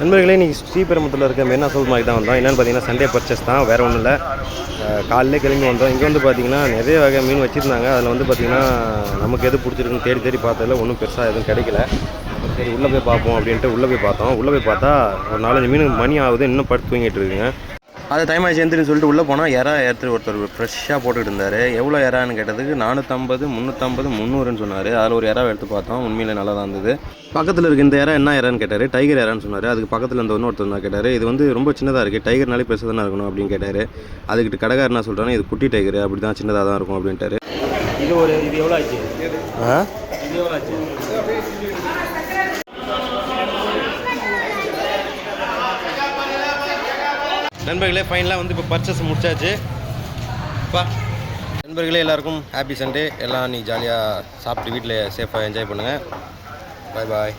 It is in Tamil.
நண்பர்களே, இன்றைக்கி ஸ்ரீபெரும்புத்தூரில் இருக்க மெரினா சூப்பர் மார்க்கெட் தான் வந்தோம். என்னென்னு பார்த்தீங்கன்னா சண்டே பர்ச்சேஸ் தான், வேறு ஒன்றும் இல்லை. காலையிலே கிளம்பி வந்தோம். இங்கே வந்து பார்த்தீங்கன்னா நிறைய வகை மீன் வச்சுருந்தாங்க. அதில் வந்து பார்த்திங்கன்னா நமக்கு எது பிடிச்சிருக்குன்னு தேடி தேடி பார்த்ததில் ஒன்றும் பெருசாக எதுவும் கிடைக்கல. சரி உள்ளே போய் பார்ப்போம் அப்படின்ட்டு உள்ளே போய் பார்த்தோம். உள்ளே போய் பார்த்தா ஒரு 4-5 மீன் மணி ஆகுது, இன்னும் படுத்து தூங்கிட்டு இருக்குங்க. அது டைம் ஆகிடுச்சு எந்திரின்னு சொல்லிட்டு உள்ளே போனால் எறா எடுத்துகிட்டு ஒருத்தர் ஃப்ரெஷ்ஷாக போட்டுக்கிட்டு இருந்தார். எவ்வளோ எறான்னு கேட்டதுக்கு 450, 350, 300ன்னு சொன்னார். அதில் ஒரு எறாவை எடுத்து பார்த்தோம். உண்மையிலே நல்லா தான் இருந்தது. பக்கத்தில் இருக்க இந்த எறா என்ன எறான்னு கேட்டார். டைகர் எறான்னு சொன்னார். அதுக்கு பக்கத்தில் இருந்த ஒருத்தர் தான் கேட்டார். இது வந்து ரொம்ப சின்னதாக இருக்குது, டைகர்னாலே பெருசாக தானே இருக்கணும் அப்படின்னு கேட்டார். அதுக்கிட்ட கடைக்காரர் என்ன சொல்கிறாங்க, இது குட்டி டைகர், அப்படி தான் சின்னதாக தான் இருக்கும் அப்படின்ட்டாரு. இது எவ்வளோ ஆச்சு? இது எவ்வளோ ஆச்சு? நண்பர்களே, ஃபைனலாக வந்து இப்போ பர்ச்சேஸ் முடிச்சாச்சு. நண்பர்களே, எல்லாருக்கும் ஹாப்பி சண்டே. எல்லாம் நீ ஜாலியாக சாப்பிட்டு வீட்டில் சேஃபாக என்ஜாய் பண்ணுங்கள். பாய் பாய்.